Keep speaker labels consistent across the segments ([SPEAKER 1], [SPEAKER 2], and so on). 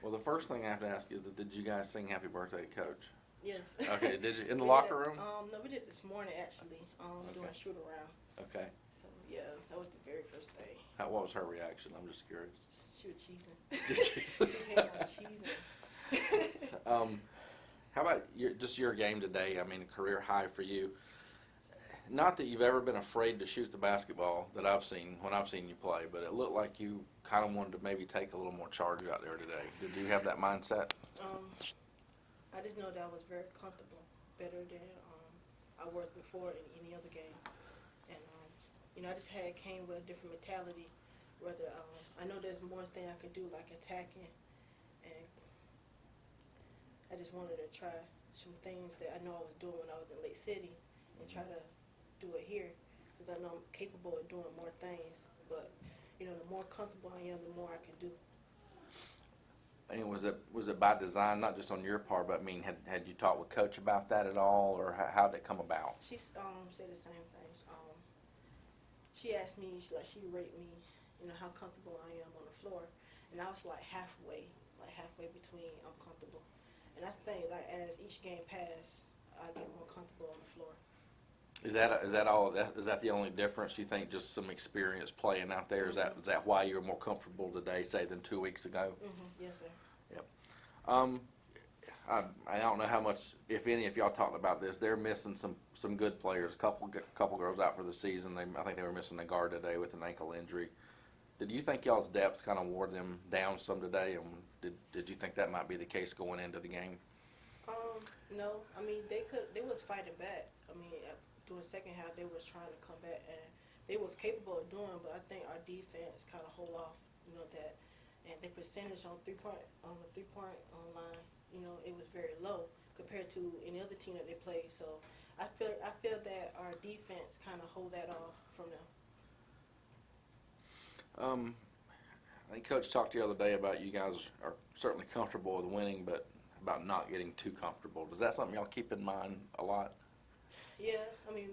[SPEAKER 1] Well, the first thing I have to ask is, did you guys sing happy birthday to Coach?
[SPEAKER 2] Yes.
[SPEAKER 1] Okay, did you in the
[SPEAKER 2] We
[SPEAKER 1] locker
[SPEAKER 2] did.
[SPEAKER 1] room?
[SPEAKER 2] No, we did this morning actually. Doing a shoot around.
[SPEAKER 1] Okay.
[SPEAKER 2] So yeah, that was the very first thing.
[SPEAKER 1] What was her reaction? I'm just curious.
[SPEAKER 2] She was cheesing.
[SPEAKER 1] Just cheesing.
[SPEAKER 2] She came out cheesing.
[SPEAKER 1] How about your game today? I mean, a career high for you. Not that you've ever been afraid to shoot the basketball that I've seen when I've seen you play, but it looked like you kind of wanted to maybe take a little more charge out there today. Did you have that mindset?
[SPEAKER 2] I just know that I was very comfortable, better than I was before in any other game, and I just came with a different mentality. Whether I know there's more thing I could do, like attacking, and I just wanted to try some things that I know I was doing when I was in Lake City, and try to do it here, because I know I'm capable of doing more things. But the more comfortable I am, the more I can do.
[SPEAKER 1] And was it by design, not just on your part, but I mean, had you talked with Coach about that at all, or how did it come about?
[SPEAKER 2] She said the same things. She asked me, she rated me, how comfortable I am on the floor, and I was like halfway between I'm comfortable. And I think like as each game passed, I get more comfortable on the floor.
[SPEAKER 1] Is that the only difference you think? Just some experience playing out there?
[SPEAKER 2] Mm-hmm.
[SPEAKER 1] Is that why you're more comfortable today, say, than 2 weeks ago?
[SPEAKER 2] Mm-hmm. Yes, sir.
[SPEAKER 1] Yep. I don't know how much, if any, if y'all talked about this. They're missing some good players. A couple girls out for the season. I think they were missing a guard today with an ankle injury. Did you think y'all's depth kind of wore them down some today? And did you think that might be the case going into the game?
[SPEAKER 2] No. I mean, they was fighting back. I mean, during the second half, they was trying to come back, and they was capable of doing. But I think our defense kind of hold off, that, and the percentage on the 3-point line, it was very low compared to any other team that they played. So I feel that our defense kind of hold that off from them.
[SPEAKER 1] I think Coach talked the other day about you guys are certainly comfortable with winning, but about not getting too comfortable. Is that something y'all keep in mind a lot?
[SPEAKER 2] Yeah, I mean,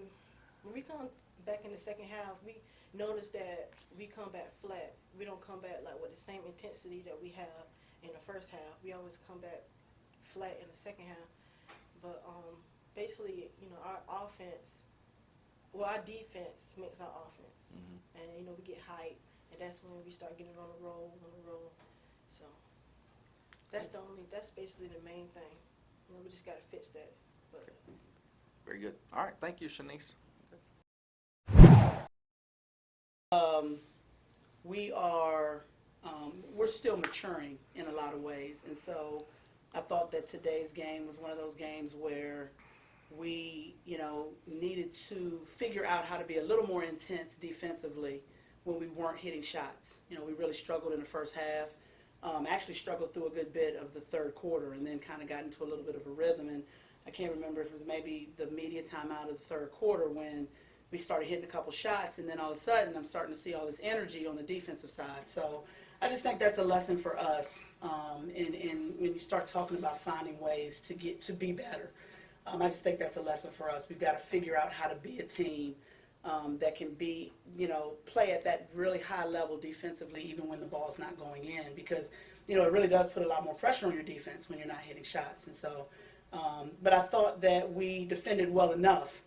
[SPEAKER 2] when we come back in the second half, we notice that we come back flat. We don't come back like with the same intensity that we have in the first half. We always come back flat in the second half. But basically, our offense, our defense makes our offense. Mm-hmm. And, we get hype, and that's when we start getting on the roll. So that's basically the main thing. We just got to fix that. But
[SPEAKER 1] okay. Very good. All right. Thank you, Shaunice.
[SPEAKER 3] We're still maturing in a lot of ways, and so I thought that today's game was one of those games where we, needed to figure out how to be a little more intense defensively when we weren't hitting shots. We really struggled in the first half. Actually struggled through a good bit of the third quarter, and then kind of got into a little bit of a rhythm. And I can't remember if it was maybe the media timeout of the third quarter when we started hitting a couple shots, and then all of a sudden I'm starting to see all this energy on the defensive side. So I just think that's a lesson for us in when you start talking about finding ways to be better. I just think that's a lesson for us. We've got to figure out how to be a team that can be, play at that really high level defensively even when the ball's not going in, because, it really does put a lot more pressure on your defense when you're not hitting shots. And so, but I thought that we defended well enough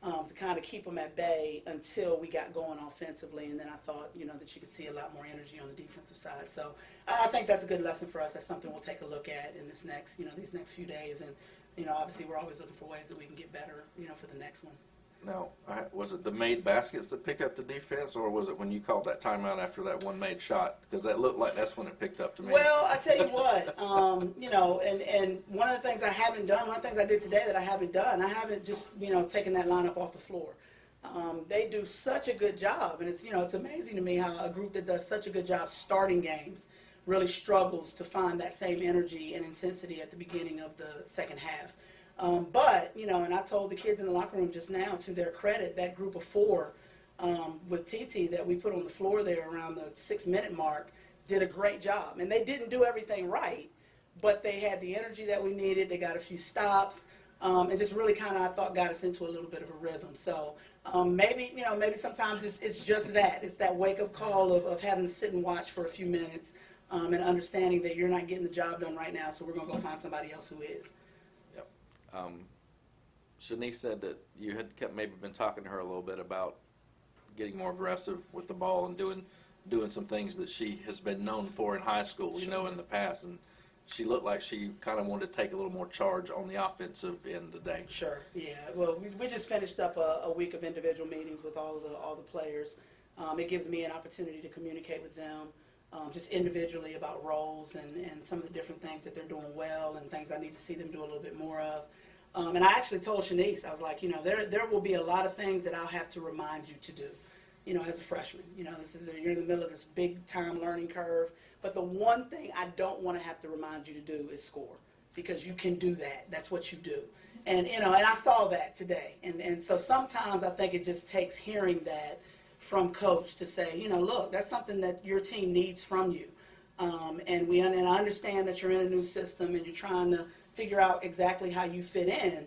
[SPEAKER 3] to kind of keep them at bay until we got going offensively, and then I thought, that you could see a lot more energy on the defensive side. So I think that's a good lesson for us. That's something we'll take a look at in this next, these next few days, and obviously we're always looking for ways that we can get better, for the next one.
[SPEAKER 1] Now, was it the made baskets that picked up the defense, or was it when you called that timeout after that one made shot? Because that looked like that's when it picked up to me.
[SPEAKER 3] Well, I tell you what, and one of the things I haven't done, one of the things I did today that I haven't done, I haven't just, taken that lineup off the floor. They do such a good job, and it's, it's amazing to me how a group that does such a good job starting games really struggles to find that same energy and intensity at the beginning of the second half. But, and I told the kids in the locker room just now, to their credit, that group of four with TT that we put on the floor there around the 6-minute mark did a great job. And they didn't do everything right, but they had the energy that we needed. They got a few stops and just really kind of, I thought, got us into a little bit of a rhythm. So maybe sometimes it's just that. It's that wake-up call of having to sit and watch for a few minutes and understanding that you're not getting the job done right now, so we're going to go find somebody else who is.
[SPEAKER 1] Yep. Shaunice said that you had maybe been talking to her a little bit about getting more aggressive with the ball and doing some things that she has been known for in high school, you know, in the past. And she looked like she kind of wanted to take a little more charge on the offensive end today.
[SPEAKER 3] Sure. Yeah. Well, we just finished up a week of individual meetings with all the players. It gives me an opportunity to communicate with them just individually about roles and some of the different things that they're doing well and things I need to see them do a little bit more of. And I actually told Shaunice, I was like, you know, there will be a lot of things that I'll have to remind you to do, you know, as a freshman. You know, you're in the middle of this big time learning curve. But the one thing I don't want to have to remind you to do is score, because you can do that. That's what you do. And, you know, and I saw that today. And so sometimes I think it just takes hearing that from coach to say, you know, look, that's something that your team needs from you. And I understand that you're in a new system and you're trying to figure out exactly how you fit in,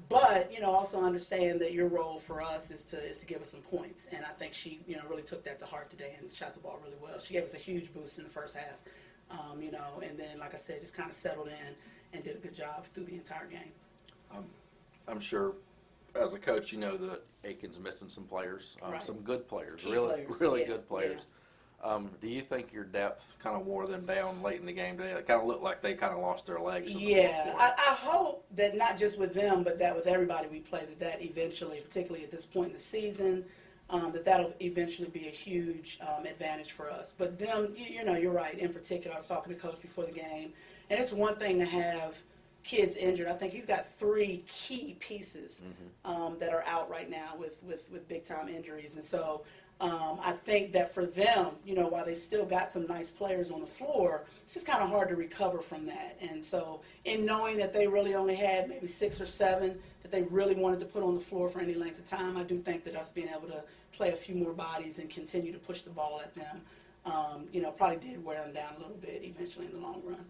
[SPEAKER 3] but, you know, also understand that your role for us is to give us some points. And I think she, you know, really took that to heart today and shot the ball really well. She gave us a huge boost in the first half, you know, and then, like I said, just kind of settled in and did a good job through the entire game.
[SPEAKER 1] I'm sure as a coach, you know that Aiken's missing some players,
[SPEAKER 3] Right.
[SPEAKER 1] some good players,
[SPEAKER 3] Key
[SPEAKER 1] really
[SPEAKER 3] players, yeah,
[SPEAKER 1] good players. Do you think your depth kind of wore them down late in the game today? It kind of looked like they kind of lost their legs. In the fourth quarter.
[SPEAKER 3] I hope that not just with them, but that with everybody we play, that eventually, particularly at this point in the season, that'll eventually be a huge advantage for us. But them, you know, you're right. In particular, I was talking to Coach before the game, and it's one thing to have kids injured. I think he's got 3 key pieces that are out right now with big time injuries, and so. I think that for them, you know, while they still got some nice players on the floor, it's just kind of hard to recover from that. And so in knowing that they really only had maybe 6 or 7 that they really wanted to put on the floor for any length of time, I do think that us being able to play a few more bodies and continue to push the ball at them, you know, probably did wear them down a little bit eventually in the long run.